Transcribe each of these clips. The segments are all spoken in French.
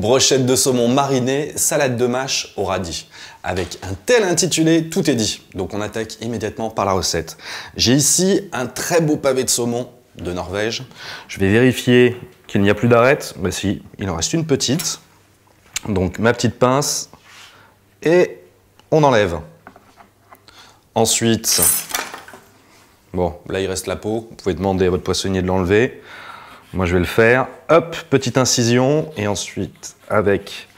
Brochette de saumon marinée, salade de mâche au radis. Avec un tel intitulé, tout est dit. Donc on attaque immédiatement par la recette. J'ai ici un très beau pavé de saumon de Norvège. Je vais vérifier qu'il n'y a plus d'arête. Bah si, il en reste une petite. Donc ma petite pince et on enlève. Ensuite, bon, là il reste la peau. Vous pouvez demander à votre poissonnier de l'enlever. Moi, je vais le faire. Hop, petite incision. Et ensuite, avec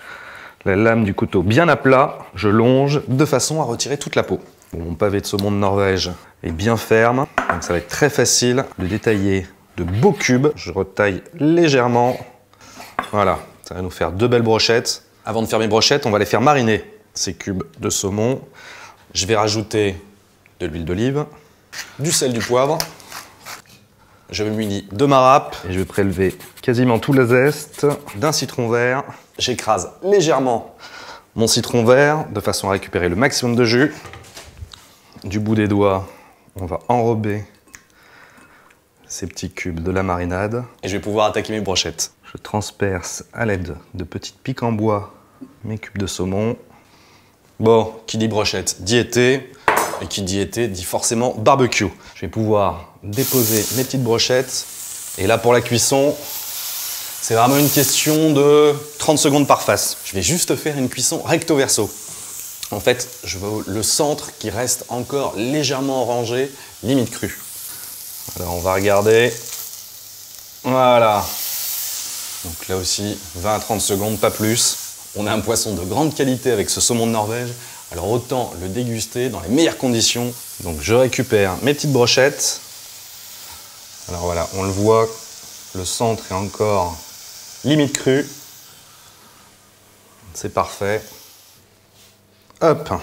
la lame du couteau bien à plat, je longe de façon à retirer toute la peau. Bon, mon pavé de saumon de Norvège est bien ferme. Donc, ça va être très facile de détailler de beaux cubes. Je retaille légèrement. Voilà, ça va nous faire deux belles brochettes. Avant de faire mes brochettes, on va les faire mariner, ces cubes de saumon. Je vais rajouter de l'huile d'olive, du sel, du poivre. Je me munis de ma râpe et je vais prélever quasiment tout le zeste d'un citron vert. J'écrase légèrement mon citron vert de façon à récupérer le maximum de jus. Du bout des doigts, on va enrober ces petits cubes de la marinade et je vais pouvoir attaquer mes brochettes. Je transperce à l'aide de petites piques en bois mes cubes de saumon. Bon, qui dit brochette dit été. Et qui dit été dit forcément barbecue. Je vais pouvoir déposer mes petites brochettes. Et là, pour la cuisson, c'est vraiment une question de 30 secondes par face. Je vais juste faire une cuisson recto verso. En fait, je veux le centre qui reste encore légèrement orangé, limite cru. Alors, on va regarder. Voilà. Donc là aussi, 20 à 30 secondes, pas plus. On a un poisson de grande qualité avec ce saumon de Norvège. Alors autant le déguster dans les meilleures conditions. Donc je récupère mes petites brochettes. Alors voilà, on le voit, le centre est encore limite cru. C'est parfait. Hop.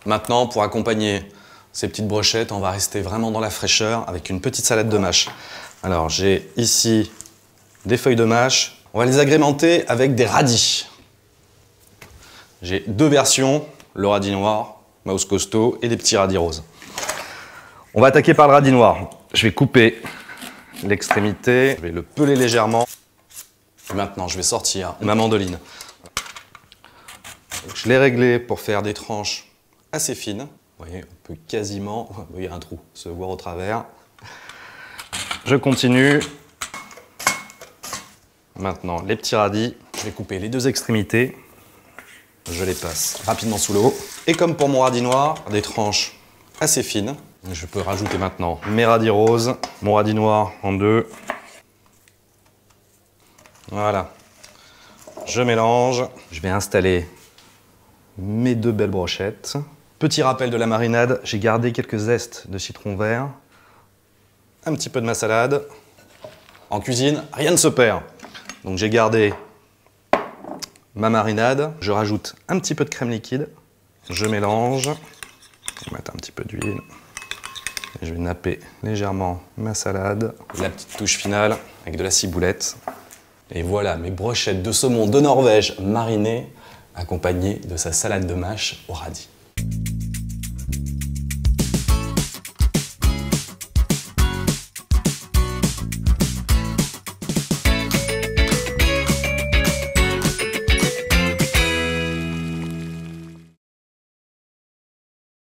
Maintenant, pour accompagner ces petites brochettes, on va rester vraiment dans la fraîcheur avec une petite salade de mâche. Alors j'ai ici des feuilles de mâche. On va les agrémenter avec des radis. J'ai deux versions. Le radis noir, mouse costaud et des petits radis roses. On va attaquer par le radis noir. Je vais couper l'extrémité, je vais le peler légèrement. Et maintenant, je vais sortir ma mandoline. Je l'ai réglé pour faire des tranches assez fines. Vous voyez, on peut quasiment, il y a un trou, se voir au travers. Je continue. Maintenant, les petits radis. Je vais couper les deux extrémités. Je les passe rapidement sous l'eau. Et comme pour mon radis noir, des tranches assez fines. Je peux rajouter maintenant mes radis roses, mon radis noir en deux. Voilà. Je mélange. Je vais installer mes deux belles brochettes. Petit rappel de la marinade, j'ai gardé quelques zestes de citron vert. Un petit peu de ma salade. En cuisine, rien ne se perd. Donc j'ai gardé ma marinade, je rajoute un petit peu de crème liquide, je mélange, je vais mettre un petit peu d'huile, et je vais napper légèrement ma salade, la petite touche finale avec de la ciboulette. Et voilà mes brochettes de saumon de Norvège marinées, accompagnées de sa salade de mâche au radis.